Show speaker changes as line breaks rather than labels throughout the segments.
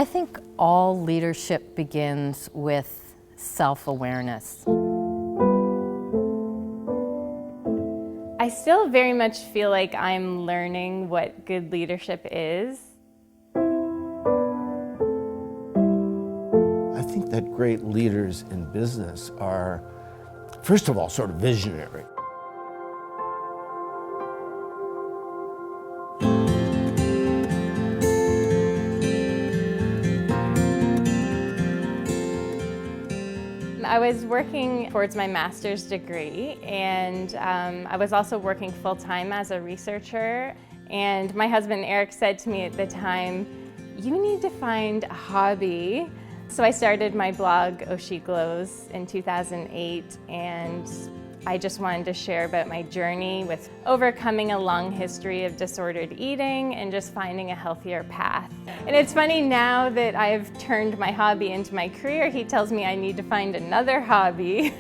I think all leadership begins with self-awareness.
I still very much feel like I'm learning what good leadership is.
I think that great leaders in business are, first of all, sort of visionary.
I was working towards my master's degree, and I was also working full-time as a researcher. And my husband Eric said to me at the time, "You need to find a hobby." So I started my blog, Oh She Glows, in 2008, and I just wanted to share about my journey with overcoming a long history of disordered eating and just finding a healthier path. And it's funny, now that I've turned my hobby into my career, he tells me I need to find another hobby.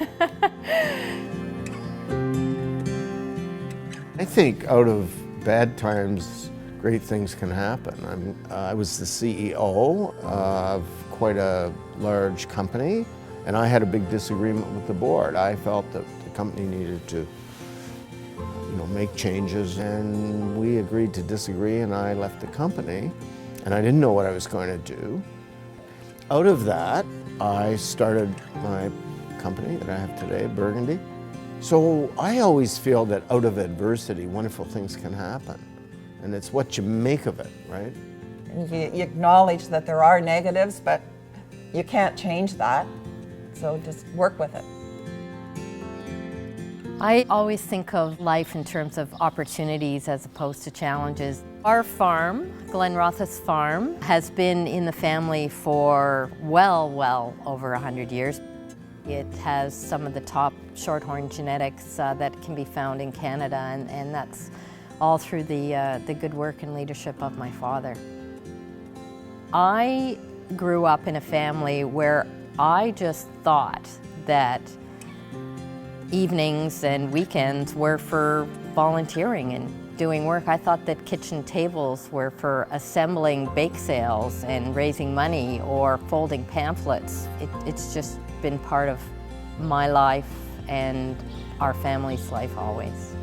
I think out of bad times, great things can happen. I was the CEO of quite a large company, and I had a big disagreement with the board. I felt that the company needed to, make changes, and we agreed to disagree, and I left the company, and I didn't know what I was going to do. Out of that, I started my company that I have today, Burgundy. So I always feel that out of adversity, wonderful things can happen, and it's what you make of it, right?
You acknowledge that there are negatives, but you can't change that, so just work with it.
I always think of life in terms of opportunities as opposed to challenges. Our farm, Glen Rothes Farm, has been in the family for well over 100 years. It has some of the top shorthorn genetics that can be found in Canada, and that's all through the good work and leadership of my father. I grew up in a family where I just thought that evenings and weekends were for volunteering and doing work. I thought that kitchen tables were for assembling bake sales and raising money or folding pamphlets. It's just been part of my life and our family's life always.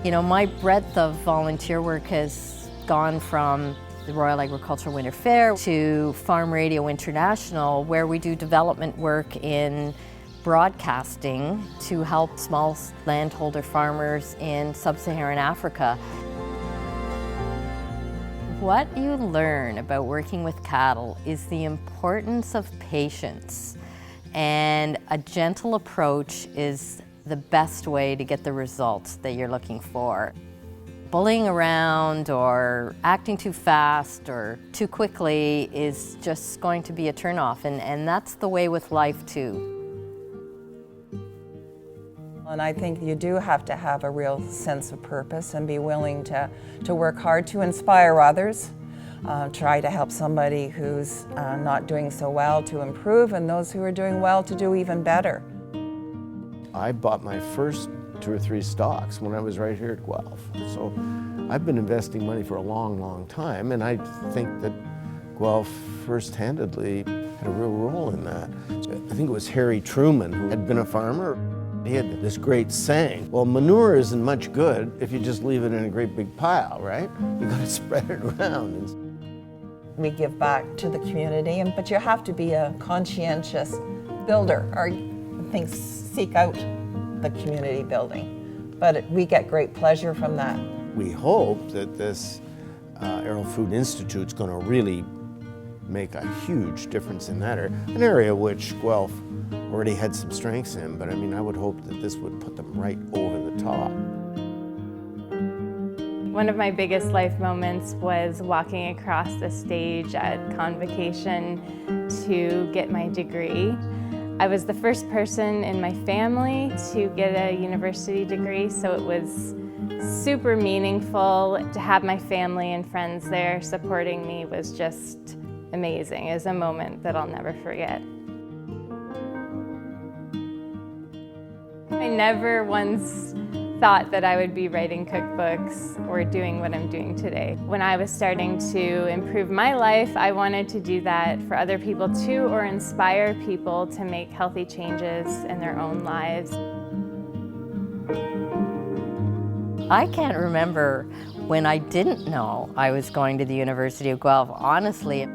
My breadth of volunteer work has gone from the Royal Agricultural Winter Fair to Farm Radio International, where we do development work in broadcasting to help small landholder farmers in sub-Saharan Africa. What you learn about working with cattle is the importance of patience, and a gentle approach is the best way to get the results that you're looking for. Bullying around or acting too fast or too quickly is just going to be a turnoff, and that's the way with life too.
And I think you do have to have a real sense of purpose and be willing to work hard to inspire others, try to help somebody who's not doing so well to improve, and those who are doing well to do even better.
I bought my first 2 or 3 stocks when I was right here at Guelph. So I've been investing money for a long time, and I think that Guelph first-handedly had a real role in that. I think it was Harry Truman, who had been a farmer. He had this great saying, well, manure isn't much good if you just leave it in a great big pile, right? You gotta spread it around.
We give back to the community, but you have to be a conscientious builder, or seek out the community building. But we get great pleasure from that.
We hope that this Arrowfood Food Institute is going to really make a huge difference in that area, an area which Guelph already had some strengths in, but I would hope that this would put them right over the top.
One of my biggest life moments was walking across the stage at Convocation to get my degree. I was the first person in my family to get a university degree, so it was super meaningful. To have my family and friends there supporting me was just amazing. It was a moment that I'll never forget. I never once thought that I would be writing cookbooks or doing what I'm doing today. When I was starting to improve my life, I wanted to do that for other people too, or inspire people to make healthy changes in their own lives.
I can't remember when I didn't know I was going to the University of Guelph. Honestly,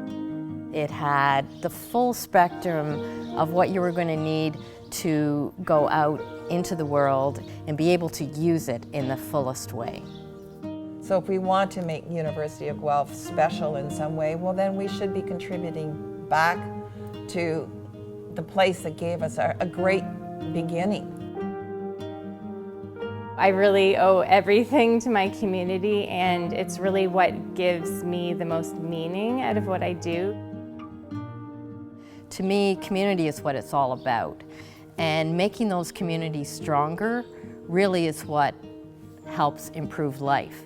it had the full spectrum of what you were going to need to go out into the world and be able to use it in the fullest way.
So if we want to make University of Guelph special in some way, well then we should be contributing back to the place that gave us a great beginning.
I really owe everything to my community, and it's really what gives me the most meaning out of what I do.
To me, community is what it's all about. And making those communities stronger really is what helps improve life.